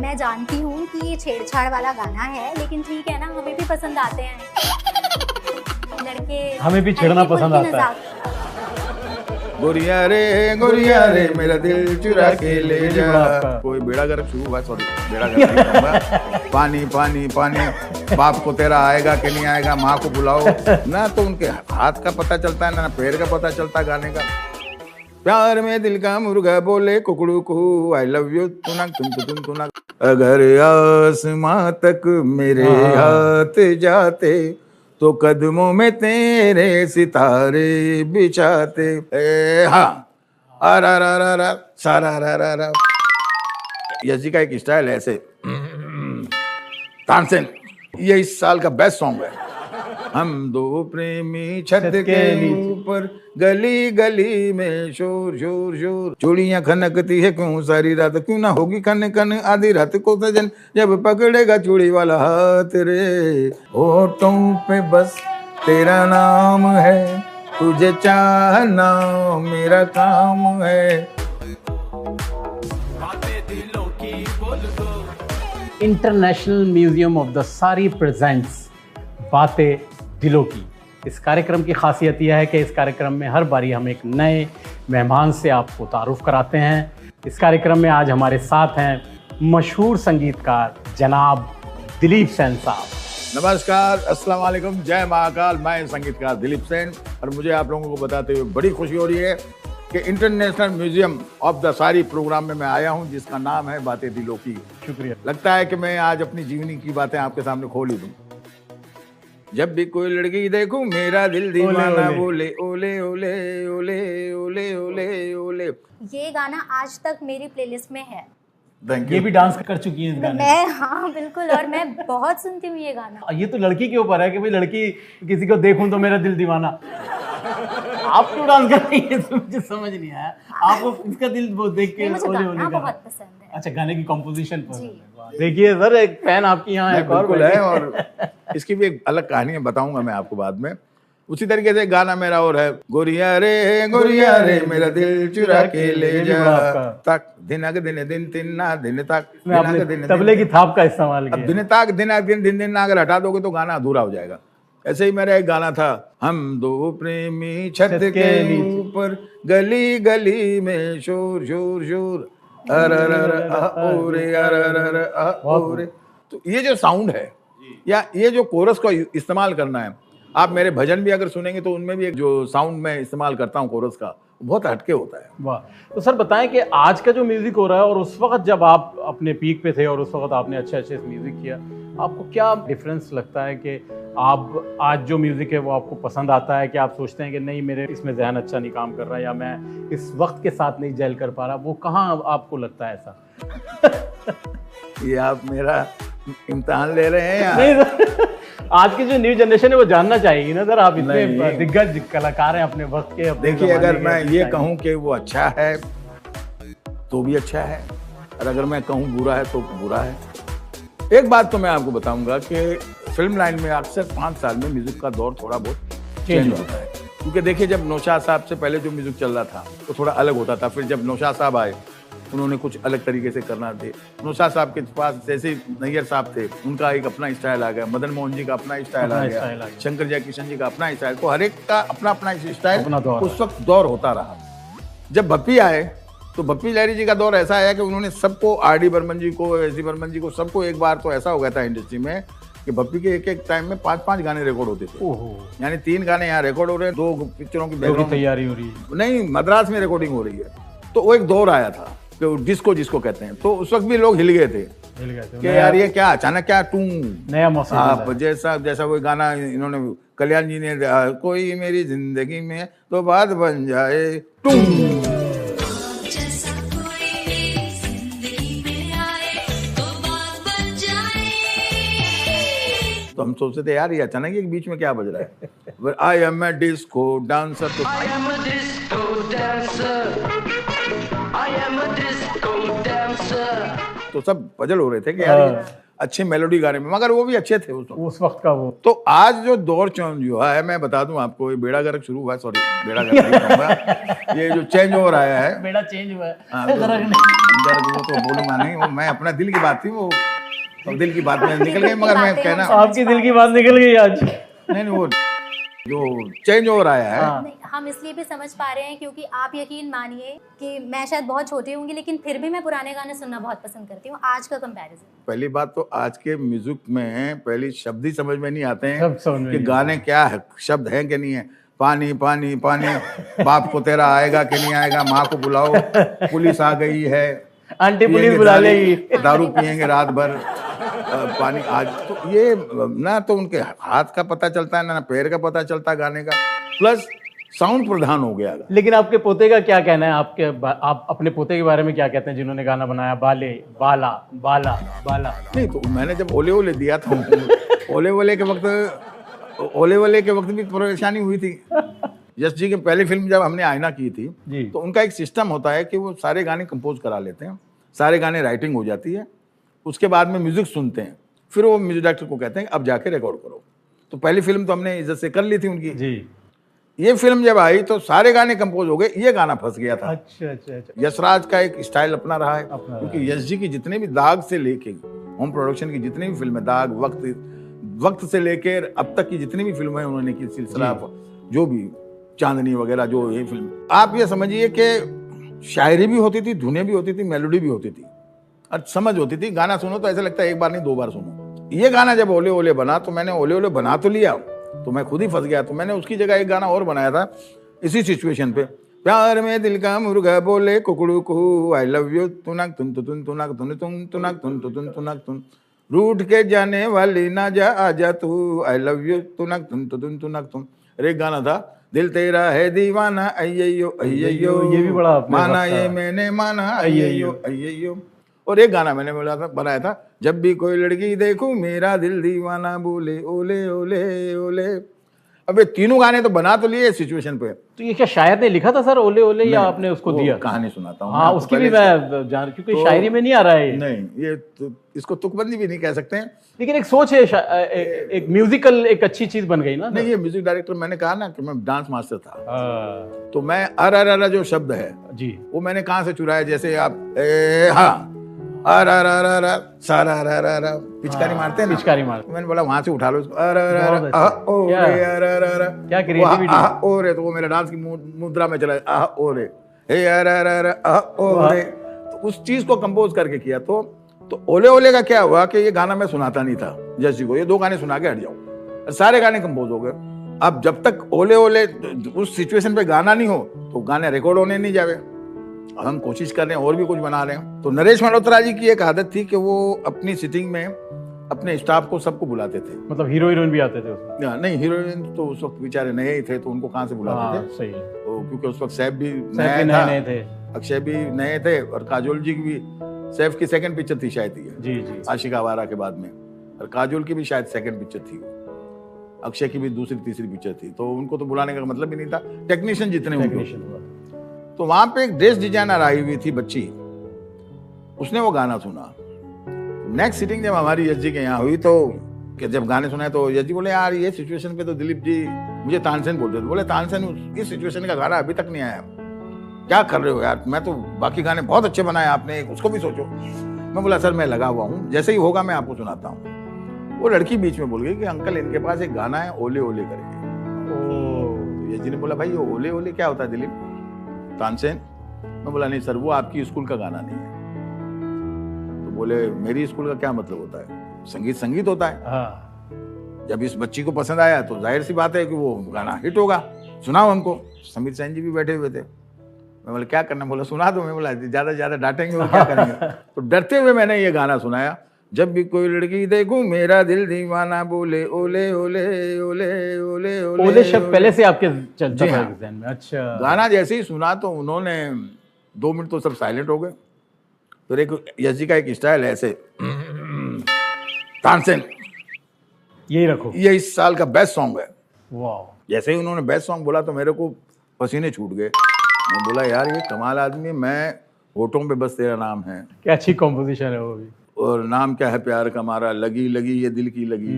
मैं जानती हूँ कि ये छेड़छाड़ वाला गाना है, लेकिन ठीक है ना, हमें भी पसंद आते हैं लड़के, हमें भी छेड़ना पसंद आता है। गोरिया रे मेरा दिल चुरा के ले जा। कोई बेड़ा गर्क शुरू हुआ, सॉरी बेड़ा गर्क नहीं कहूंगा। पानी पानी पानी, बाप को तेरा आएगा कि नहीं आएगा, माँ को बुलाओ ना, तो उनके हाथ का पता चलता है ना पैर का पता चलता गाने का। प्यार में दिल का मुर्गा बोले कुकड़ू कुहू, आई लव यू तुना, अगर आसमां तक मेरे हाथ जाते तो कदमों में तेरे सितारे बिछाते। हाँ सारा यश जी का एक स्टाइल है ऐसे, तानसेन, ये इस साल का बेस्ट सॉन्ग है। हम दो प्रेमी छत के ऊपर, गली गली में शोर शोर शोर, चूड़ियां खनकती है क्यों सारी रात, क्यों ना होगी खन खन आधी रात को सजन, जब पकड़ेगा चूड़ी वाला हाथ रे, होठों पे बस तेरा नाम है, तुझे चाहना मेरा काम है। इंटरनेशनल म्यूजियम ऑफ द सारी प्रेजेंट्स बातें दिलों की। इस कार्यक्रम की खासियत यह है कि इस कार्यक्रम में हर बारी हम एक नए मेहमान से आपको तारुफ कराते हैं। इस कार्यक्रम में आज हमारे साथ हैं मशहूर संगीतकार जनाब दिलीप सेन साहब। नमस्कार, अस्सलाम वालेकुम, जय महाकाल। मैं संगीतकार दिलीप सेन और मुझे आप लोगों को बताते हुए बड़ी खुशी हो रही है कि इंटरनेशनल म्यूजियम ऑफ द सारी प्रोग्राम में मैं आया हूं, जिसका नाम है बातें दिलों की। शुक्रिया। लगता है कि मैं आज अपनी जीवनी की बातें आपके सामने खोल ही दूं। जब भी कोई लड़की देखूं मेरा दिल दीवाना बोले, ओले ओले ओले ओले ओले ओले। ये गाना आज तक मेरी प्लेलिस्ट में है। ये भी डांस कर चुकी है इस गाने मैं, हाँ बिल्कुल, और मैं बहुत सुनती हूँ ये गाना। ये तो लड़की के ऊपर है कि भाई लड़की किसी को देखूं तो मेरा दिल दीवाना। आप क्यों डांस कर रही है, तो मुझे समझ नहीं आया। आपको इसका दिल वो देख के मुझे गाना बहुत पसंद है। अच्छा, गाने की कंपोजिशन पर देखिए सर, एक फैन आपकी यहाँ है और इसकी भी एक अलग कहानी है, बताऊंगा मैं आपको बाद में। उसी तरीके से गाना मेरा और है, गोरिया रे मेरा दिल चुरा के ले जा, तक दिनक दिन दिन दिन ना दिन तक, तबले की थाप का इस्तेमाल किया। अब दिन तक दिन ना अगर हटा दोगे तो गाना अधूरा हो जाएगा। ऐसे ही मेरा एक गाना था, हम दो प्रेमी छत के ऊपर, गली गली में शोर शोर शोर, ओरे। तो ये जो साउंड है या ये जो कोरस का इस्तेमाल करना है, आप मेरे भजन भी अगर सुनेंगे तो उनमें भी एक जो साउंड मैं इस्तेमाल करता हूँ कोरस का, बहुत हटके होता है। वाह। तो सर बताएं कि आज का जो म्यूजिक हो रहा है और उस वक्त जब आप अपने पीक पे थे और उस वक्त आपने अच्छे अच्छे म्यूजिक किया, आपको क्या डिफरेंस लगता है कि आप आज जो म्यूजिक है वो आपको पसंद आता है, कि आप सोचते हैं कि नहीं मेरे इसमें जहन अच्छा नहीं काम कर रहा है या मैं इस वक्त के साथ नहीं जेल कर पा रहा, वो कहाँ आपको लगता है ऐसा? ये आप मेरा इम्तिहान ले रहे हैं या? आज की जो न्यू जनरेशन है वो जानना चाहेगी ना सर, आप इतने दिग्गज कलाकार हैं अपने वक्त के। देखिए, अगर मैं ये कहूँ कि वो अच्छा है तो भी अच्छा है, और अगर मैं कहूँ बुरा है तो बुरा है। एक बात तो मैं आपको बताऊंगा कि फिल्म लाइन में अक्सर 5 साल में म्यूजिक का दौर थोड़ा बहुत चेंज होता है। क्योंकि देखिए, जब नौशाद साहब से पहले जो म्यूजिक चल रहा था वो थोड़ा अलग होता था, फिर जब नौशाद साहब आए उन्होंने कुछ अलग तरीके से करना थे। नौशाद साहब के पास जैसे नैयर साहब थे, उनका एक अपना स्टाइल आ गया, मदन मोहन जी का अपना स्टाइल आ गया, शंकर जयकिशन जी का अपना स्टाइल, तो हर एक का अपना अपना स्टाइल उस वक्त दौर होता रहा। जब भप्पी आए तो भप्पी लहरी जी का दौर ऐसा आया कि उन्होंने सबको, आर डी बर्मन जी को, एस डी बर्मन जी को, सबको एक बार तो ऐसा हो गया था इंडस्ट्री में कि भप्पी के एक टाइम में 5-5 गाने रिकॉर्ड होते थे। यानी 3 गाने यहाँ रिकॉर्ड हो रहे हैं, 2 पिक्चरों की बैकग्राउंड तैयारी हो रही है, नहीं मद्रास में रिकॉर्डिंग हो रही है। तो वो एक दौर आया था डिस्को जिसको कहते हैं, तो उस वक्त भी लोग हिल गए थे कि यार ये क्या अचानक क्या टू नया मौसम। आप जैसा वो गाना इन्होंने कल्याण जी ने, कोई मेरी जिंदगी में तो बात बन जाए टू, तो हम सोचते थे यार ये अचानक एक बीच में क्या बज रहा है। I am a disco dancer, तो तो सब पजल हो रहे थे कि यार अच्छे मेलोडी गाने में, मगर वो भी अच्छे थे उस वक्त। उस वक्त का वो तो आज जो दौर चेंज हुआ है, मैं बता दूं आपको, ये बेड़ा गर्क शुरू हुआ, सॉरी बेड़ा गर्क नहीं कहूंगा, ये जो चेंज ओवर आया है, बेड़ा चेंज हुआ है। हाँ, वो तो बोलूंगा नहीं, वो मैं अपना दिल की बात थी, वो तो दिल की बात में निकल गई, मगर मैं कहना आपकी दिल की बात निकल गई आज। नहीं वो जो चेंज ओवर आया है, नहीं, हम इसलिए भी समझ पा रहे हैं क्योंकि आप यकीन मानिए कि मैं शायद बहुत छोटी होंगी लेकिन फिर भी मैं पुराने गाने सुनना बहुत पसंद करती हूँ आज का कंपैरिजन। पहली बात तो आज के म्यूजिक में पहली शब्द ही समझ में नहीं आते सब हैं समझ में कि नहीं गाने क्या है, शब्द हैं कि नहीं है। पानी पानी पानी, बाप को तेरा आएगा कि नहीं आएगा, माँ को बुलाओ, पुलिस आ गई है, आंटी पुलिस पिएंगे बुला दारू- लेगी। दारू पिएंगे रात भर, पानी। आज तो ये ना तो उनके हाथ का पता चलता है ना पैर का पता चलता है गाने का, प्लस साउंड प्रधान हो गया। लेकिन आपके पोते का क्या कहना है, आप अपने पोते के बारे में क्या कहते हैं जिन्होंने गाना बनाया, बाले बाला बाला बाला? नहीं तो मैंने जब ओले ओले दिया था, ओले ओले के वक्त भी परेशानी हुई थी। यश जी की पहली फिल्म जब हमने आईना की थी, जी। तो उनका एक सिस्टम होता है कि वो सारे गाने कंपोज करा लेते हैं, सारे गाने राइटिंग हो जाती है, उसके बाद में म्यूजिक सुनते हैं, फिर वो म्यूजिक डायरेक्टर को कहते हैं अब जाके रिकॉर्ड करो। तो पहली फिल्म तो हमने इज्जत से कर ली थी उनकी। जी। ये फिल्म जब आई तो सारे गाने कंपोज हो गए, ये गाना फंस गया था। अच्छा अच्छा अच्छा। यशराज का एक स्टाइल अपना रहा है, अपना क्योंकि यश जी की जितने भी दाग से लेके होम प्रोडक्शन की जितनी भी फिल्में, दाग वक्त से लेकर अब तक की जितनी भी फिल्में उन्होंने की, सिलसिला जो भी चांदनी वगैरह, जो ये फिल्म, आप ये समझिए कि शायरी भी होती थी, धुनें भी होती थी, मेलोडी भी होती थी और समझ होती थी। गाना सुनो तो ऐसा लगता है एक बार नहीं 2 बार सुनो। ये गाना जब ओले ओले बना तो मैंने ओले ओले बना तो लिया, तो मैं खुद ही फंस गया। तो मैंने उसकी जगह एक गाना और बनाया था इसी सिचुएशन पे, प्यार में दिल का मुर्गा बोले कुकड़ू कुहू, आई लव यू तुनक तुन तुन तुनक तुन तुन तुनक तुन तुन तुनक तुन, रूठ के जाने वाली ना जा आजा तू, आई लव यू तुनक तुन तुन तुनक तुन। एक गाना था दिल तेरा है दीवाना अय्यो अय्यो, ये भी बड़ा आपने माना वक्त ये मैंने माना अय्यो अय्यो। और एक गाना मैंने बनाया था जब भी कोई लड़की देखूं मेरा दिल दीवाना बोले ओले ओले ओले। अब ये तीनों गाने तो बना तो लिए सिचुएशन पे। तो ये क्या शायर ने लिखा था सर ओले ओले, या नहीं, आपने उसको वो दिया? कहानी सुनाता हूँ। हाँ, उसकी भी मैं जान, क्योंकि शायरी में नहीं आ रहा है ये। नहीं, ये तो इसको तुकबंदी भी नहीं कह सकते हैं। लेकिन एक सोच है, एक म्यूजिकल एक अच्छी चीज बन गई ना। नहीं, ये म्यूजिक डायरेक्टर, मैंने कहा ना कि मैं डांस मास्टर था, हाँ, तो मैं अर जो शब्द है जी, वो मैंने कहाँ से चुराया। जैसे आप हाँ अर सारा पिचकारी मारते हैं ना, पिचकारी मारते, मैंने बोला वहां से उठा लो इसको, क्या क्रिएटिविटी। ओरे, तो वो मेरा डांस की मुद्रा में चला ओरे, हे ओरे, तो उस चीज को कंपोज करके किया। तो ओले ओले का क्या हुआ कि ये गाना मैं सुनाता नहीं था जस जी को, ये 2 गाने सुना के हट जाऊं, सारे गाने कंपोज हो गए। अब जब तक ओले ओले उस सिचुएशन पे गाना नहीं हो तो गाने रिकॉर्ड होने नहीं जावे। अब हम कोशिश कर रहे हैं और भी कुछ बना रहे हैं। तो नरेश मल्होत्रा जी की एक आदत थी कि वो अपनी सिटिंग में अपने स्टाफ को सबको बुलाते थे। मतलब हीरो हीरोइन भी आते थे उसमें? नहीं, हीरोइन तो उस वक्त बेचारे नए ही थे, तो उनको कहाँ से बुलाते थे। सही है, तो क्योंकि उस वक्त सैफ भी नए थे, अक्षय भी नए थे, और काजोल जी की भी, सैफ की सेकंड पिक्चर थी शायद ये, जी जी, आशिक आवारा के बाद में, और काजोल की भी शायद सेकंड पिक्चर थी, अक्षय की भी दूसरी तीसरी पिक्चर थी। तो उनको तो बुलाने का मतलब ही नहीं था, टेक्नीशियन जितने होंगे। तो वहां पे एक ड्रेस डिजाइनर आई हुई थी बच्ची, उसने वो गाना सुना। नेक्स्ट सिटिंग जब हमारी यश जी के यहाँ हुई, तो कि जब गाने सुनाए तो यश जी बोले यार ये सिचुएशन पे तो दिलीप जी मुझे तानसेन बोलते थे। बोले तानसेन इस सिचुएशन का गाना अभी तक नहीं आया, क्या कर रहे हो यार, मैं तो बाकी गाने बहुत अच्छे बनाए आपने, उसको भी सोचो। मैं बोला सर मैं लगा हुआ हूँ, जैसे ही होगा मैं आपको सुनाता हूँ। वो लड़की बीच में बोल गई कि अंकल इनके पास एक गाना है ओले ओले करके। तो यश जी ने बोला भाई ये ओले ओले क्या होता है दिलीप, तानसेन? मैं बोला नहीं सर वो आपकी स्कूल का गाना नहीं है। तो बोले मेरी स्कूल का क्या मतलब होता है? संगीत संगीत होता है। हाँ। जब इस बच्ची को पसंद आया तो जाहिर सी बात है कि वो गाना हिट होगा, सुनाओ हमको। समीर सेन जी भी बैठे हुए थे। मैं बोला क्या करना? बोला सुना दो। मैं बोला ज्यादा से ज्यादा डांटेंगे और क्या करेंगे। तो डरते हुए मैंने ये गाना सुनाया, जब भी कोई लड़की देखूं मेरा दिल दीवाना बोले ओले ओले ओले ओले ओले। ओले शब्द पहले से आपके चलता था हाँ। ज़हन में? अच्छा। गाना जैसे ही सुना तो उन्होंने 2 मिनट तो सब साइलेंट हो गए। फिर एक यश जी का एक स्टाइल है ऐसे, तानसेन यही रखो, ये इस साल का बेस्ट सॉन्ग है। वाह। जैसे ही उन्होंने बेस्ट सॉन्ग बोला तो मेरे को पसीने छूट गए। मैं बोला यार ये कमाल आदमी है, मैं होठों पे बस तेरा नाम है। क्या अच्छी कॉम्पोजिशन है वो भी। और नाम क्या है प्यार का हमारा, लगी लगी ये दिल की लगी,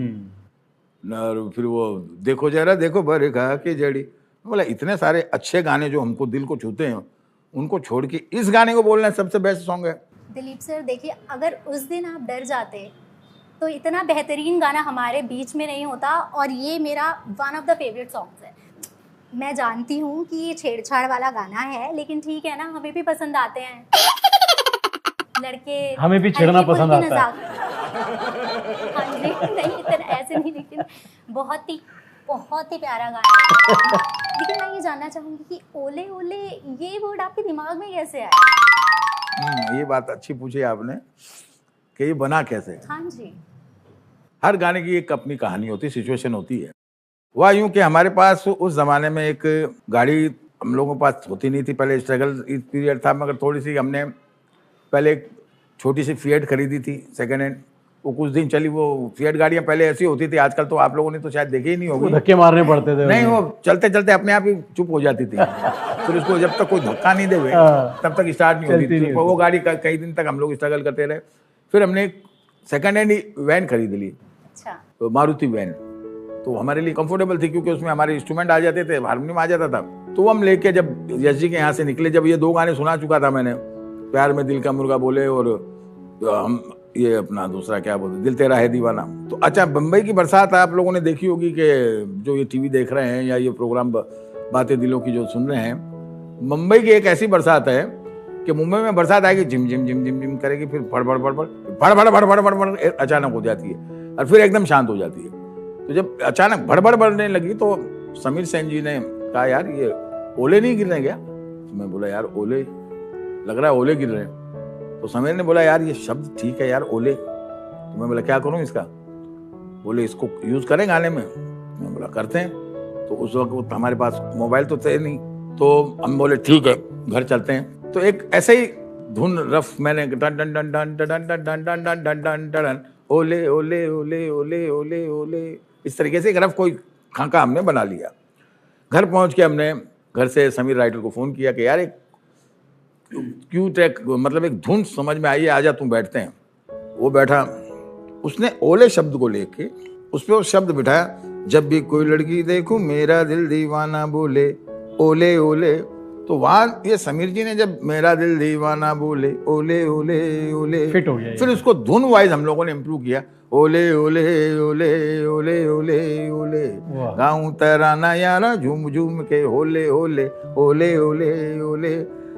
और फिर वो देखो जरा देखो बरखा की जड़ी। बोला इतने सारे अच्छे गाने जो हमको दिल को छूते हैं, उनको छोड़ के इस गाने को बोलना सबसे बेस्ट सॉन्ग है। दिलीप सर देखिए, अगर उस दिन आप डर जाते तो इतना बेहतरीन गाना हमारे बीच में नहीं होता, और ये मेरा one of the favourite songs है। मैं जानती हूँ कि ये छेड़छाड़ वाला गाना है, लेकिन ठीक है ना, हमें भी पसंद आते हैं लड़के, हमें भी छेड़ना हल्की पसंद फुल्की आता है। हाँ जी, नहीं इतना ऐसे नहीं, लेकिन बहुत ही प्यारा गाना है। लेकिन मैं ये जानना चाहूँगी कि ओले ओले ये वर्ड आपके दिमाग में कैसे आया? ये बात अच्छी पूछी आपने कि ये बना कैसे। हाँ जी। हर गाने की एक अपनी कहानी होती है, सिचुएशन होती है। वह यूं कि हमारे पास उस जमाने में एक गाड़ी हम लोगों के पास होती नहीं थी, पहले स्ट्रगल पीरियड था, मगर थोड़ी सी हमने पहले एक छोटी सी फिएट खरीदी थी सेकंड हैंड। वो कुछ दिन चली। वो फिएट गाड़ियां पहले ऐसी होती थी, आजकल तो आप लोगों ने तो शायद देखी ही नहीं होगी, धक्के मारने पड़ते थे। नहीं, वो चलते चलते अपने आप ही चुप हो जाती थी। फिर उसको जब तक कोई धक्का नहीं देवे तब तक स्टार्ट नहीं होती थी। वो गाड़ी कई दिन तक हम लोग स्ट्रगल करते रहे। फिर हमने एक सेकंड हैंड वैन खरीद ली, अच्छा। तो मारुति वैन। तो हमारे लिए कंफर्टेबल थी क्योंकि उसमें हमारे इंस्ट्रूमेंट आ जाते थे, हारमोनियम आ जाता था। तो हम लेके जब यश जी के यहाँ से निकले, जब ये 2 गाने सुना चुका था मैंने, प्यार में दिल का मुर्गा बोले और हम ये अपना दूसरा क्या बोलते, दिल तेरा है दीवाना। तो अच्छा, बम्बई की बरसात आप लोगों ने देखी होगी कि जो ये टीवी देख रहे हैं या ये प्रोग्राम बातें दिलों की जो सुन रहे हैं, मुंबई की एक ऐसी बरसात है कि मुंबई में बरसात आएगी, झिम झिम झिम झिम झिम करेगी, फिर फड़फड़ फड़फड़ फड़फड़ फड़फड़ फड़फड़ अचानक हो जाती है और फिर एकदम शांत हो जाती है। तो जब अचानक भड़बड़ बढ़ने लगी तो समीर सेन जी ने कहा, यार ये ओले नहीं गिर रहे क्या? तो मैं बोला, यार ओले लग रहा है ओले गिर रहे हैं। तो समीर ने बोला, यार ये शब्द ठीक है यार, ओले। तो मैं बोला, क्या करूं इसका? बोले, इसको यूज करें गाने में। मैं बोला, करते हैं। तो उस वक्त हमारे पास मोबाइल तो थे नहीं, तो हम बोले ठीक है घर चलते हैं। तो एक ऐसे ही धुन रफ मैंने done done done done done done done done done done done done ओले ओले ओले ओले ओले ओले, इस तरीके से एक रफ कोई खाका हमने बना लिया। घर पहुंच के हमने घर से समीर राइटर को फोन किया कि यार एक क्यू ट्रैक, मतलब एक धुन समझ में आई है, आजा तुम बैठते हैं। वो बैठा, उसने ओले शब्द को लेके उस पर वो शब्द बिठाया, जब भी कोई लड़की देखूं मेरा दिल दीवाना बोले ओले ओले। तो वहां ये समीर जी ने जब मेरा दिल दीवाना बोले ओले ओले ओले फिट हो गया। फिर उसको धुन वाइज हम लोगों ने इम्प्रूव किया, ओले ओले ओले ओले ओले ओले, गाऊं तराना यारा झूम झूम के ओले ओले ओले ओले ओले।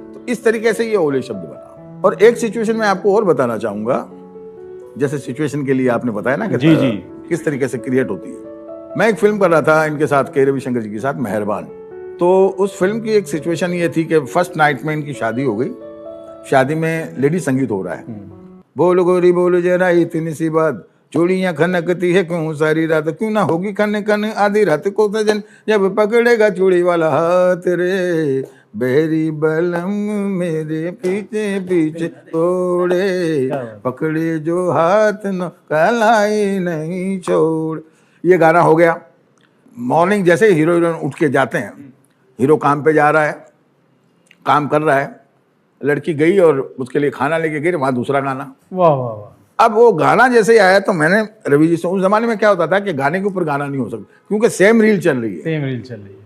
तो इस तरीके से ये ओले शब्द बना। और एक सिचुएशन में आपको और बताना चाहूंगा, जैसे सिचुएशन के लिए आपने बताया ना कि जी जी किस तरीके से क्रिएट होती है। मैं एक फिल्म कर रहा था इनके साथ, के रविशंकर जी के साथ, मेहरबान। तो उस फिल्म की एक सिचुएशन ये थी कि फर्स्ट नाइट में इनकी शादी हो गई। शादी में लेडी संगीत हो रहा है, बोलो गोरी बोलो जरा इतनी सी बात, चूड़ियां खनकती है क्यों सारी रात, क्यों ना होगी खन खन आधी रात को सजन, जब पकड़ेगा चूड़ी वाला हाथ रे, बेरी बलम मेरे पीछे पीछे तोड़े, पकड़े जो हाथ न कलाई नहीं छोड़। ये गाना हो गया। मॉर्निंग जैसे हीरो हीरोइन उठ के जाते हैं, हीरो काम पे जा रहा है, काम कर रहा है, लड़की गई और उसके लिए खाना लेके गई, वहां दूसरा गाना। वाह वाह वाह। अब वो गाना जैसे ही आया तो मैंने रवि जी से, उस जमाने में क्या होता था कि गाने के ऊपर गाना नहीं हो सकता क्योंकि सेम रील चल रही है। सेम रील चल रही है।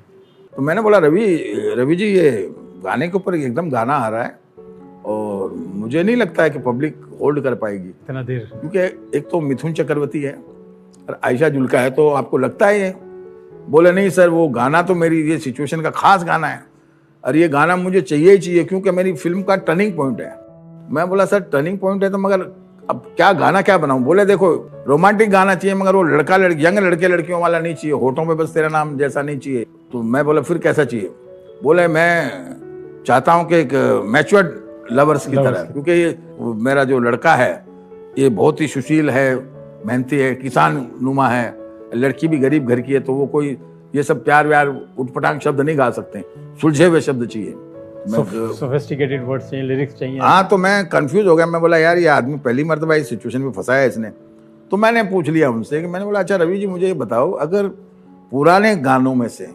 तो मैंने बोला, रवि जी ये गाने के ऊपर एकदम गाना आ रहा है और मुझे नहीं लगता है कि पब्लिक होल्ड कर पाएगी इतना देर, क्योंकि एक तो मिथुन चक्रवर्ती है और आयशा जुल्का है, तो आपको लगता है ये? बोले, नहीं सर, वो गाना तो मेरी ये सिचुएशन का खास गाना है और ये गाना मुझे चाहिए ही चाहिए क्योंकि मेरी फिल्म का टर्निंग पॉइंट है। मैं बोला, सर टर्निंग पॉइंट है तो मगर अब क्या गाना क्या बनाऊं? बोले, देखो रोमांटिक गाना चाहिए मगर वो लड़का लड़की, यंग लड़के लड़कियों वाला नहीं चाहिए, होठों पे बस तेरा नाम जैसा नहीं चाहिए। तो मैं बोला, फिर कैसा चाहिए? बोले, मैं चाहता हूं कि एक मैच्योर्ड लवर्स की तरह, क्योंकि ये मेरा जो लड़का है ये बहुत ही सुशील है, मेहनती है, किसान नुमा है, लड़की भी गरीब घर की है, तो वो कोई ये सब प्यार व्यार उठपटांग शब्द नहीं गा सकते, सुलझे हुए शब्द चाहिए, सोफिस्टिकेटेड वर्ड्स चाहिए, लिरिक्स चाहिए। हाँ, तो मैं कंफ्यूज हो गया। मैं बोला, यार ये आदमी पहली मर्तबा इस सिचुएशन में फंसा है इसने। तो मैंने पूछ लिया उनसे कि मैंने बोला, अच्छा रवि जी मुझे ये बताओ, अगर पुराने गानों में से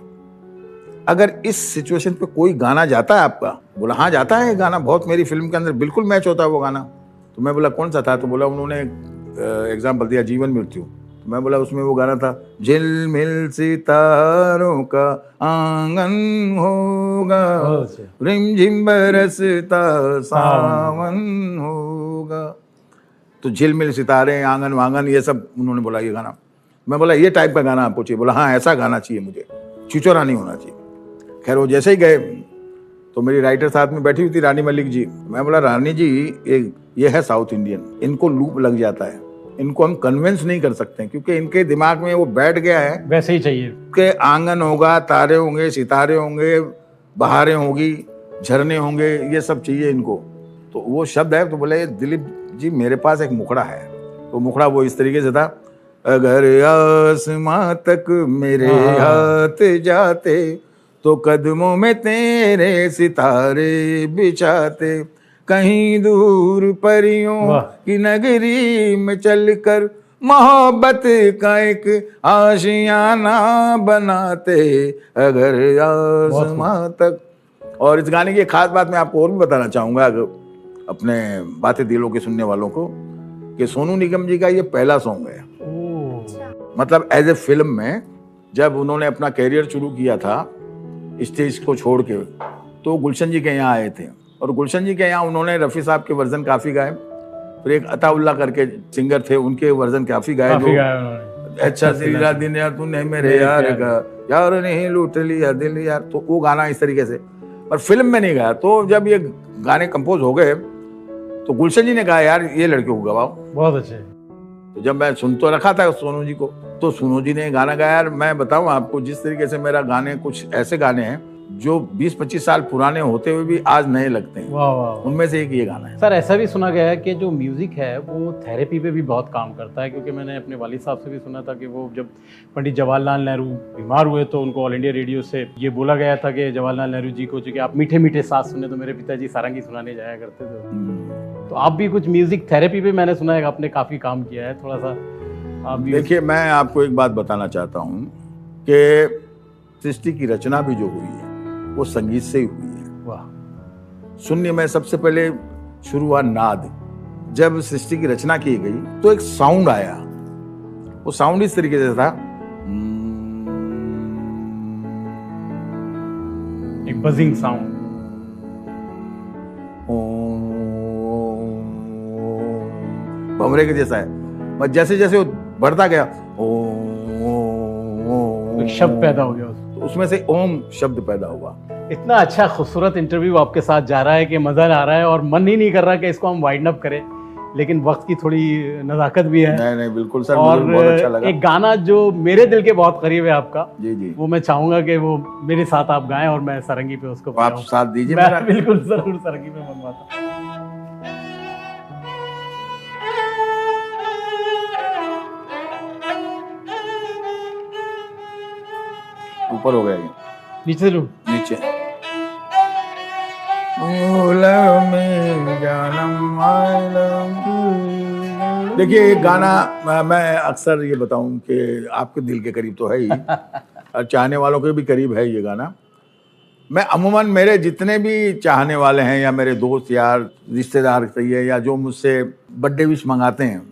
अगर इस सिचुएशन पे कोई गाना जाता है आपका? बोला, हाँ जाता है, गाना बहुत मेरी फिल्म के अंदर बिल्कुल मैच होता है वो गाना। तो मैं बोला कौन सा था, तो बोला उन्होंने एग्जाम्पल दिया जीवन मृत्यु। तो मैं बोला उसमें वो गाना था, झिलमिल सितारों का आंगन होगा, रिमझिम बरसता सावन होगा। तो झिलमिल सितारे, आंगन वांगन, ये सब उन्होंने बोला ये गाना। मैं बोला ये टाइप का गाना आपको चाहिए? बोला हाँ ऐसा गाना चाहिए मुझे, छिछोरा नहीं होना चाहिए। खैर वो जैसे ही गए तो मेरी राइटर साथ में बैठी हुई थी रानी मलिक जी। मैं बोला रानी जी ये है साउथ इंडियन, इनको लूप लग जाता है, इनको हम कन्विंस नहीं कर सकते क्योंकि इनके दिमाग में वो बैठ गया है वैसे ही चाहिए कि आंगन होगा, तारे होंगे, सितारे होंगे, बहारें होंगी, झरने होंगे, ये सब चाहिए इनको। तो वो शब्द है। तो बोले दिलीप जी मेरे पास एक मुखड़ा है। तो मुखड़ा वो इस तरीके से था, अगर आसमां तक मेरे हाथ जाते तो कदमों में तेरे सितारे बिछाते, कहीं दूर परियों की नगरी में चलकर मोहब्बत का एक आशियाना बनाते, अगर आसमां तक। और इस गाने की एक खास बात मैं आपको और भी बताना चाहूँगा अपने बातें दिलों के सुनने वालों को, कि सोनू निगम जी का ये पहला सॉन्ग है। मतलब एज ए फिल्म में जब उन्होंने अपना कैरियर शुरू किया था स्टेज को छोड़ के, तो गुलशन जी के यहाँ आए थे और गुलशन जी के यहाँ उन्होंने रफ़ी साहब के वर्जन काफ़ी गाए। फिर एक अताउल्ला करके सिंगर थे, उनके वर्जन काफ़ी गाए। अच्छा सिरा दिन यार तूने मेरे यार का यार नहीं लूट लिया दिल यार, तो वो गाना इस तरीके से, पर फिल्म में नहीं गाया। तो जब ये गाने कंपोज हो गए तो गुलशन जी ने कहा यार ये लड़के को गवाओ। बहुत अच्छे। तो जब मैं सुन तो रखा था सोनू जी को, तो सोनू जी ने गाना गाया। यार मैं बताऊं आपको, जिस तरीके से मेरा गाने, कुछ ऐसे गाने हैं जो 20-25 साल पुराने होते हुए भी आज नए लगते हैं। वाह वाह। उनमें से एक ये गाना है। सर ऐसा भी सुना गया है कि जो म्यूजिक है वो थेरेपी पे भी बहुत काम करता है, क्योंकि मैंने अपने वालिद साहब से भी सुना था कि वो जब पंडित जवाहरलाल नेहरू बीमार हुए तो उनको ऑल इंडिया रेडियो से ये बोला गया था कि जवाहरलाल नेहरू जी को कि आप मीठे मीठे साथ सुने, तो मेरे पिताजी सारंगी सुनाने जाया करते थे। तो आप भी कुछ म्यूजिक थेरेपी पे मैंने सुना है आपने काफ़ी काम किया है, थोड़ा सा आप भी। देखिए मैं आपको एक बात बताना चाहता हूँ कि सृष्टि की रचना भी जो हुई है वो संगीत से ही हुई है। वाह। शून्य में सबसे पहले शुरू हुआ नाद। जब सृष्टि की रचना की गई तो एक साउंड आया, वो साउंड इस तरीके से था, एक बजिंग साउंड। भंवरे के जैसा है, बस जैसे जैसे वो बढ़ता गया एक शब्द पैदा हो गया उसमें से ओम शब्द पैदा हुआ। इतना अच्छा खूबसूरत इंटरव्यू आपके साथ जा रहा है कि मज़ा आ रहा है और मन ही नहीं कर रहा कि इसको हम वाइंड अप करें, लेकिन वक्त की थोड़ी नज़ाकत भी है। नहीं बिल्कुल सर, और मुझे बहुत अच्छा लगा। एक गाना जो मेरे दिल के बहुत करीब है आपका, जी वो मैं चाहूंगा कि वो मेरे साथ आप गाएं और मैं सारंगी पे उसको आप साथ दीजिए। मैं बिल्कुल जरूर सारंगी पे मनवाता। ऊपर हो गया, नीचे लूं? नीचे। देखिए एक गाना मैं अक्सर ये बताऊं कि आपके दिल के करीब तो है ही और चाहने वालों के भी करीब है ये गाना। मैं अमूमन मेरे जितने भी चाहने वाले हैं या मेरे दोस्त यार रिश्तेदार सही है या जो मुझसे बर्थडे विश मंगाते हैं,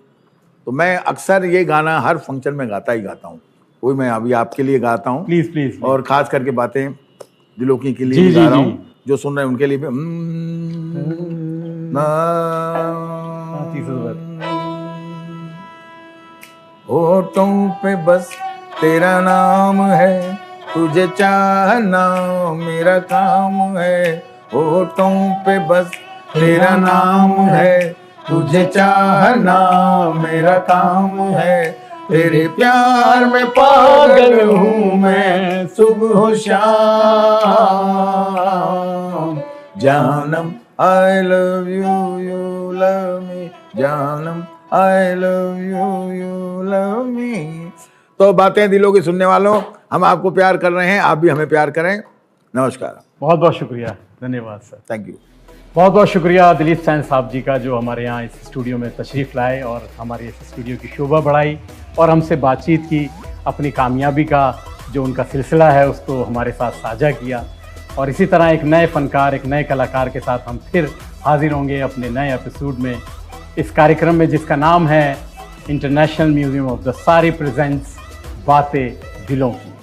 तो मैं अक्सर ये गाना हर फंक्शन में गाता ही गाता हूँ। वही मैं अभी आपके लिए गाता हूँ। Please please. और खास करके बातें दिलों की के लिए गा रहा हूँ, जो सुन रहे हैं उनके लिए भी। होठों पे बस तेरा नाम है, तुझे चाहना मेरा काम है। होठों पे बस तेरा नाम है, तुझे चाहना मेरा काम है। तेरे प्यार में पागल हूँ मैं सुबह शाम। जानम I love you, you love me. जानम I love you, you love me. तो बातें दिलों की सुनने वालों, हम आपको प्यार कर रहे हैं, आप भी हमें प्यार करें। नमस्कार। बहुत बहुत शुक्रिया, धन्यवाद सर। Thank you. बहुत बहुत शुक्रिया दिलीप सैन साहब जी का, जो हमारे यहाँ इस स्टूडियो में तशरीफ़ लाए और हमारे इस स्टूडियो की शोभा बढ़ाई और हमसे बातचीत की, अपनी कामयाबी का जो उनका सिलसिला है उसको हमारे साथ साझा किया। और इसी तरह एक नए फ़नकार, एक नए कलाकार के साथ हम फिर हाजिर होंगे अपने नए एपिसोड में। इस कार्यक्रम में जिसका नाम है इंटरनेशनल म्यूजियम ऑफ द सारी प्रेजेंट्स बातें दिलों की।